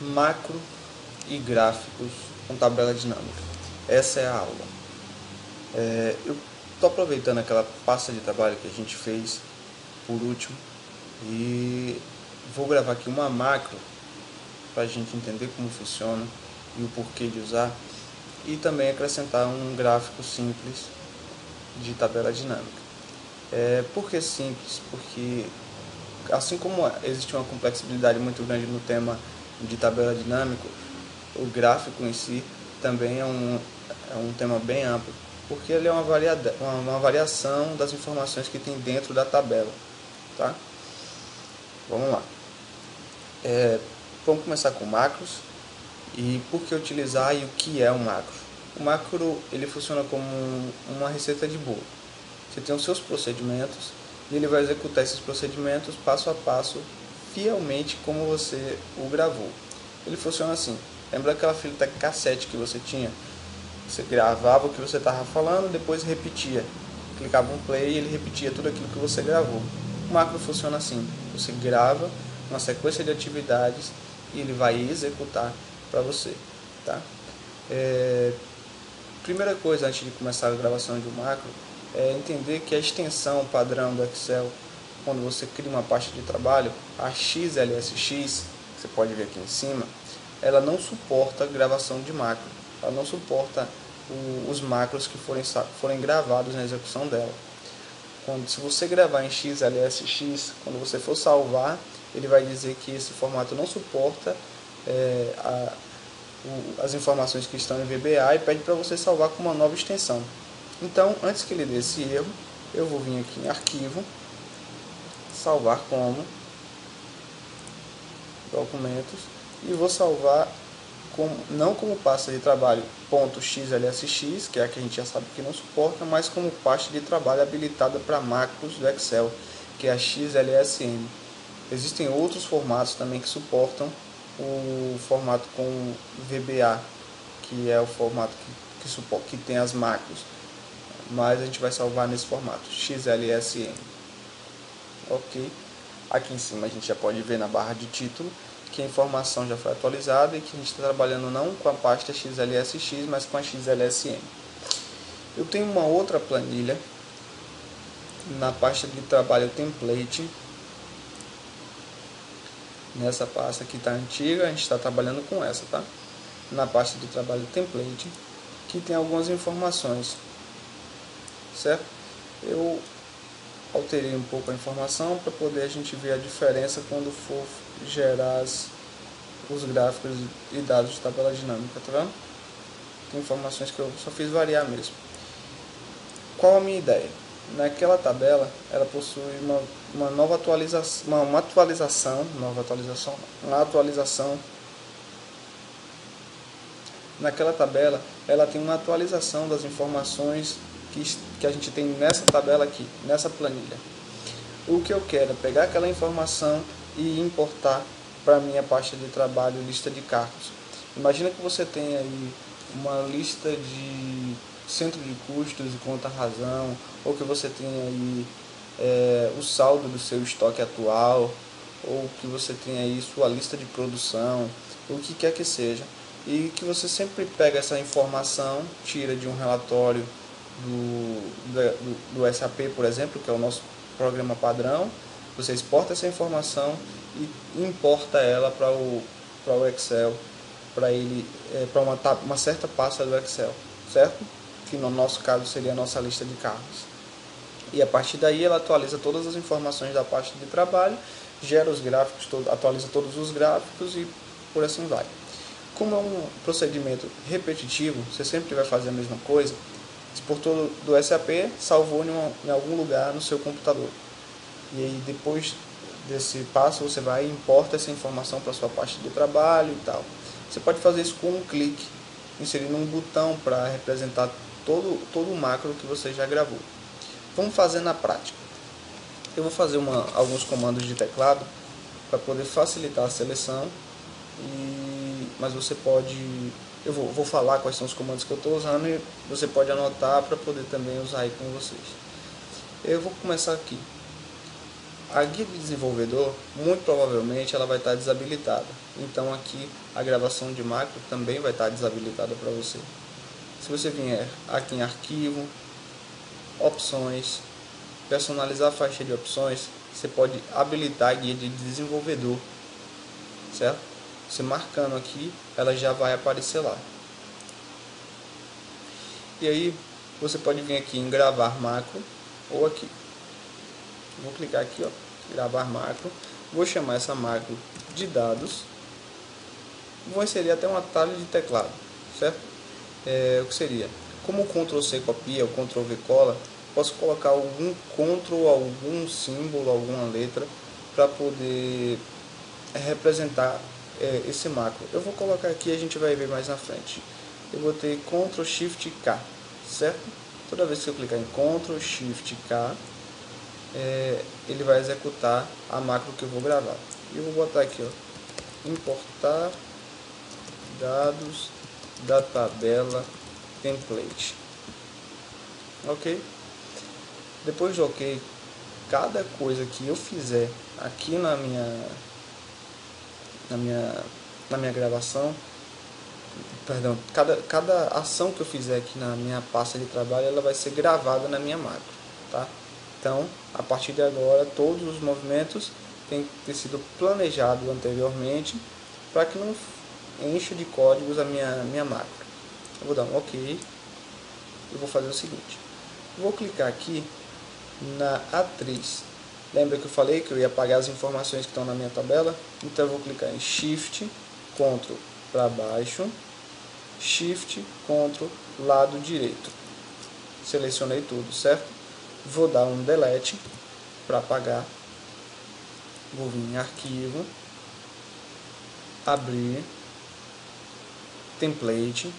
macro e gráficos com tabela dinâmica. Essa é a aula. Eu estou aproveitando aquela pasta de trabalho que a gente fez por último e vou gravar aqui uma macro para a gente entender como funciona e o porquê de usar, e também acrescentar um gráfico simples de tabela dinâmica. Por que simples? Porque assim como existe uma complexidade muito grande no tema de tabela dinâmica, o gráfico em si também é um tema bem amplo, porque ele é uma variação das informações que tem dentro da tabela. Tá? Vamos lá. Vamos começar com macros e por que utilizar e o que é um macro. O macro ele funciona como uma receita de bolo. Você tem os seus procedimentos e ele vai executar esses procedimentos passo a passo, fielmente como você o gravou. Ele funciona assim. Lembra aquela fita cassete que você tinha? Você gravava o que você estava falando, depois repetia. Clicava um play e ele repetia tudo aquilo que você gravou. O macro funciona assim. Você grava uma sequência de atividades e ele vai executar para você. Tá? Primeira coisa antes de começar a gravação de um macro é entender que a extensão padrão do Excel, quando você cria uma pasta de trabalho, a XLSX, que você pode ver aqui em cima, ela não suporta gravação de macro. Ela não suporta os macros que forem gravados na execução dela. Se você gravar em XLSX, quando você for salvar, ele vai dizer que esse formato não suporta as informações que estão em VBA e pede para você salvar com uma nova extensão. Então, antes que ele dê esse erro, eu vou vir aqui em Arquivo, Salvar como, Documentos, e vou salvar não como pasta de trabalho .xlsx, que é a que a gente já sabe que não suporta, mas como pasta de trabalho habilitada para macros do Excel, que é a XLSM. Existem outros formatos também que suportam o formato com VBA, que é o formato que tem as macros, mas a gente vai salvar nesse formato, XLSM. Ok? Aqui em cima a gente já pode ver na barra de título que a informação já foi atualizada e que a gente está trabalhando não com a pasta XLSX, mas com a XLSM. Eu tenho uma outra planilha na pasta de trabalho template. Nessa pasta que está antiga, a gente está trabalhando com essa, tá? Na pasta de trabalho template, que tem algumas informações, certo? Eu alterei um pouco a informação para poder a gente ver a diferença quando for gerar os gráficos e dados de tabela dinâmica, tá vendo? Tem informações que eu só fiz variar mesmo. Qual a minha ideia? Naquela tabela, ela possui uma atualização. Naquela tabela, ela tem uma atualização das informações que a gente tem nessa tabela aqui, nessa planilha. O que eu quero é pegar aquela informação e importar para a minha pasta de trabalho, lista de cargos. Imagina que você tem aí uma lista de centro de custos e conta razão, ou que você tem aí o saldo do seu estoque atual, ou que você tem aí sua lista de produção, o que quer que seja, e que você sempre pega essa informação, tira de um relatório do SAP, por exemplo, que é o nosso programa padrão, você exporta essa informação e importa ela para o Excel, para uma certa pasta do Excel, certo? Que no nosso caso seria a nossa lista de cargos. E a partir daí ela atualiza todas as informações da pasta de trabalho, gera os gráficos, atualiza todos os gráficos e por assim vai. Como é um procedimento repetitivo, você sempre vai fazer a mesma coisa, exportou do SAP, salvou em algum lugar no seu computador. E aí depois desse passo você vai e importa essa informação para a sua pasta de trabalho e tal. Você pode fazer isso com um clique, inserindo um botão para representar todo o macro que você já gravou. Vamos fazer na prática. Eu vou fazer alguns comandos de teclado para poder facilitar a seleção, mas você pode... Eu vou falar quais são os comandos que eu estou usando e você pode anotar para poder também usar aí com vocês. Eu vou começar aqui. A guia de desenvolvedor, muito provavelmente, ela vai estar desabilitada. Então aqui a gravação de macro também vai estar desabilitada para você. Se você vier aqui em arquivo, opções, personalizar a faixa de opções, você pode habilitar a guia de desenvolvedor, certo? Você marcando aqui, ela já vai aparecer lá. E aí você pode vir aqui em gravar macro ou aqui. Vou clicar aqui, ó, gravar macro. Vou chamar essa macro de dados. Vou inserir até um atalho de teclado, certo? O que seria? Como o Ctrl C copia, o Ctrl V cola, posso colocar algum Ctrl, algum símbolo, alguma letra para poder representar esse macro. Eu vou colocar aqui e a gente vai ver mais na frente. Eu vou ter Ctrl Shift K, certo? Toda vez que eu clicar em Ctrl Shift K, ele vai executar a macro que eu vou gravar. E eu vou botar aqui, ó, importar dados da tabela template. Ok? Depois de ok, cada coisa que eu fizer aqui na minha gravação, perdão, cada ação que eu fizer aqui na minha pasta de trabalho, ela vai ser gravada na minha macro, tá? Então, a partir de agora, todos os movimentos têm que ter sido planejados anteriormente para que não encha de códigos a minha macro. Eu vou dar um ok e vou fazer o seguinte. Vou clicar aqui na atriz. Lembra que eu falei que eu ia apagar as informações que estão na minha tabela? Então eu vou clicar em Shift, Ctrl para baixo, Shift, Ctrl, lado direito. Selecionei tudo, certo? Vou dar um Delete para apagar. Vou vir em Arquivo, Abrir, Template.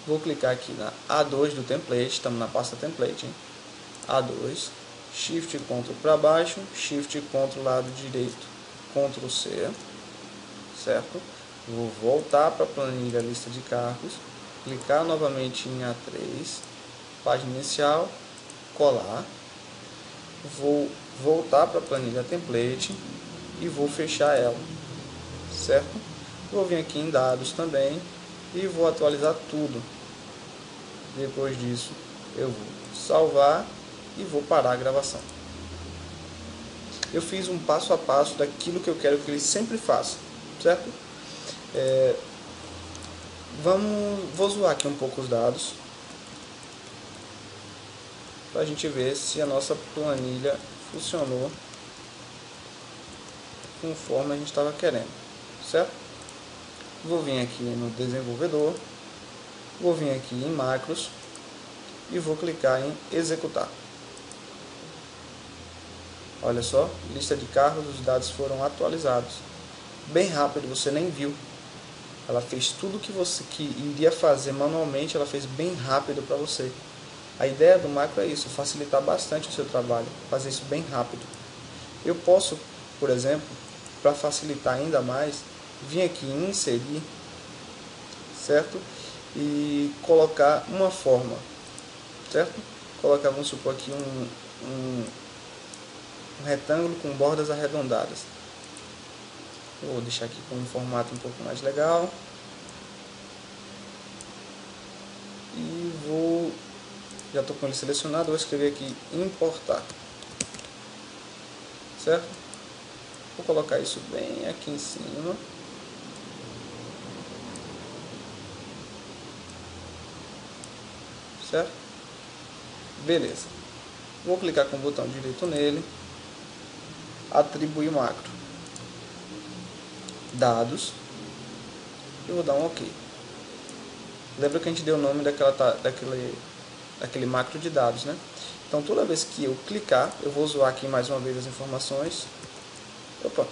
Vou clicar aqui na A2 do template, estamos na pasta template, hein? A2, Shift, Ctrl para baixo, Shift, Ctrl, lado direito, Ctrl C, certo? Vou voltar para a planilha lista de cargos, clicar novamente em A3, página inicial, colar, vou voltar para a planilha template e vou fechar ela, certo? Vou vir aqui em dados também e vou atualizar tudo. Depois disso eu vou salvar e vou parar a gravação. Eu fiz um passo a passo daquilo que eu quero que ele sempre faça, certo? Vou zoar aqui um pouco os dados para a gente ver se a nossa planilha funcionou conforme a gente estava querendo, certo? Vou vir aqui no desenvolvedor, vou vir aqui em macros e vou clicar em executar. Olha só, lista de carros, os dados foram atualizados. Bem rápido, você nem viu. Ela fez tudo que você iria fazer manualmente, ela fez bem rápido para você. A ideia do macro é isso, facilitar bastante o seu trabalho, fazer isso bem rápido. Eu posso, por exemplo, para facilitar ainda mais, vir aqui em inserir, certo? E colocar uma forma, certo? Colocar, vamos supor aqui um retângulo com bordas arredondadas. Vou deixar aqui com um formato um pouco mais legal. E já estou com ele selecionado, vou escrever aqui importar, certo? Vou colocar isso bem aqui em cima. Certo? Beleza. Vou clicar com o botão direito nele. Atribuir macro. Dados. E vou dar um OK. Lembra que a gente deu o nome daquele macro de dados, né? Então toda vez que eu clicar, eu vou zoar aqui mais uma vez as informações. Opa!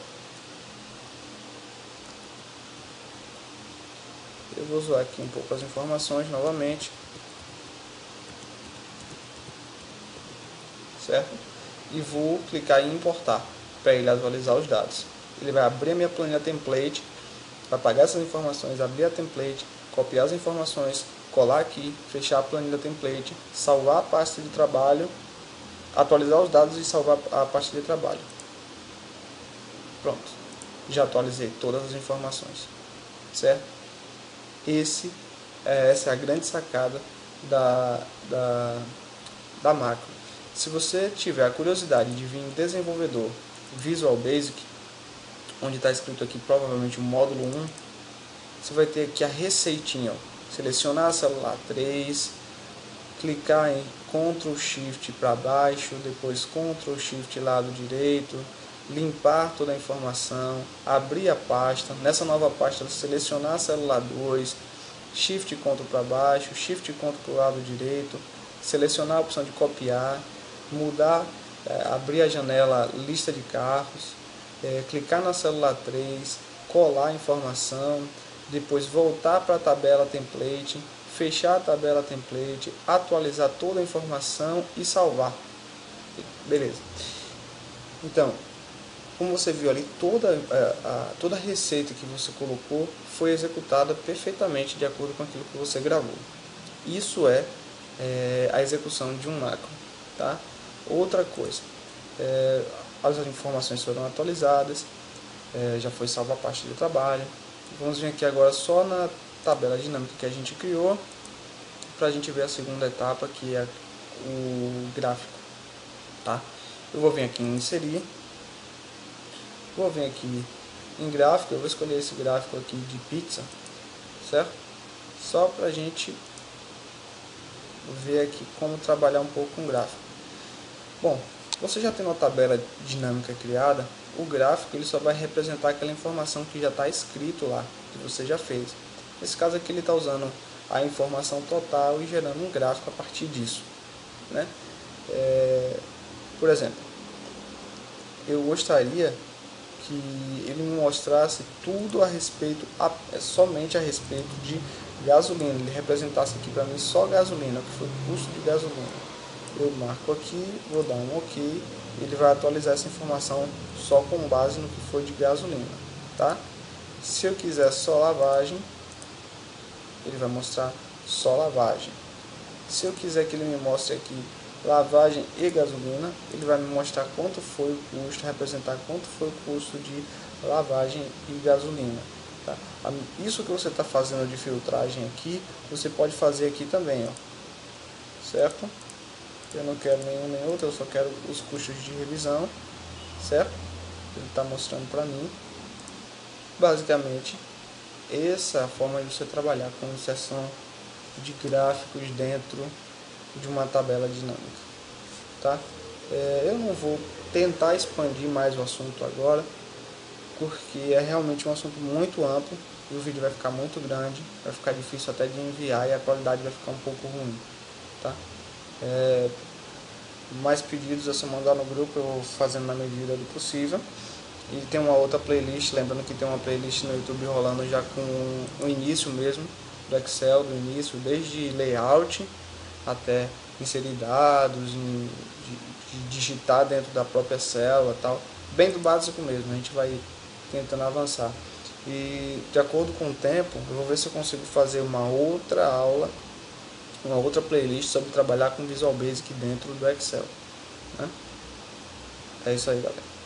Eu vou zoar aqui um pouco as informações novamente. Certo? E vou clicar em importar para ele atualizar os dados. Ele vai abrir a minha planilha template, vai apagar essas informações, abrir a template, copiar as informações, colar aqui, fechar a planilha template, salvar a pasta de trabalho atualizar os dados e salvar a pasta de trabalho. Pronto, já atualizei todas as informações, certo? Essa é a grande sacada da macro. Se você tiver a curiosidade de vir em desenvolvedor Visual Basic, onde está escrito aqui provavelmente o módulo 1, você vai ter aqui a receitinha, ó. Selecionar a célula 3, clicar em Ctrl Shift para baixo, depois Ctrl Shift lado direito, limpar toda a informação, abrir a pasta, nessa nova pasta selecionar a célula 2, Shift Ctrl para baixo, Shift Ctrl para o lado direito, selecionar a opção de copiar, mudar, abrir a janela lista de carros, clicar na célula 3, colar a informação, depois voltar para a tabela template, fechar a tabela template, atualizar toda a informação e salvar. Beleza. Então, como você viu ali, toda a receita que você colocou foi executada perfeitamente de acordo com aquilo que você gravou. Isso é a execução de um macro. Tá? Outra coisa, as informações foram atualizadas, já foi salva a pasta de trabalho. Vamos vir aqui agora só na tabela dinâmica que a gente criou, para a gente ver a segunda etapa, que é o gráfico. Tá? Eu vou vir aqui em inserir, vou vir aqui em gráfico, eu vou escolher esse gráfico aqui de pizza, certo? Só para a gente ver aqui como trabalhar um pouco com gráfico. Bom, você já tem uma tabela dinâmica criada, o gráfico ele só vai representar aquela informação que já está escrito lá, que você já fez. Nesse caso aqui ele está usando a informação total e gerando um gráfico a partir disso, né? Por exemplo, eu gostaria que ele me mostrasse tudo a respeito, somente a respeito de gasolina. Ele representasse aqui para mim só gasolina, o que foi o custo de gasolina. Eu marco aqui, vou dar um OK, ele vai atualizar essa informação só com base no que foi de gasolina, tá? Se eu quiser só lavagem, ele vai mostrar só lavagem. Se eu quiser que ele me mostre aqui lavagem e gasolina, ele vai me mostrar quanto foi o custo, representar quanto foi o custo de lavagem e gasolina. Tá? Isso que você está fazendo de filtragem aqui, você pode fazer aqui também, ó. Certo? Eu não quero nenhum nem outro, eu só quero os custos de revisão, certo? Ele está mostrando para mim. Basicamente, essa é a forma de você trabalhar com inserção de gráficos dentro de uma tabela dinâmica, tá? Eu não vou tentar expandir mais o assunto agora, porque é realmente um assunto muito amplo e o vídeo vai ficar muito grande, vai ficar difícil até de enviar e a qualidade vai ficar um pouco ruim, tá? Mais pedidos é só mandar no grupo, eu vou fazendo na medida do possível. E tem uma outra playlist, lembrando que tem uma playlist no YouTube rolando já com o início mesmo do Excel, do início, desde layout até inserir dados, digitar dentro da própria célula, tal, bem do básico mesmo. A gente vai tentando avançar e de acordo com o tempo eu vou ver se eu consigo fazer uma outra aula, uma outra playlist sobre trabalhar com Visual Basic dentro do Excel, né? É isso aí, galera.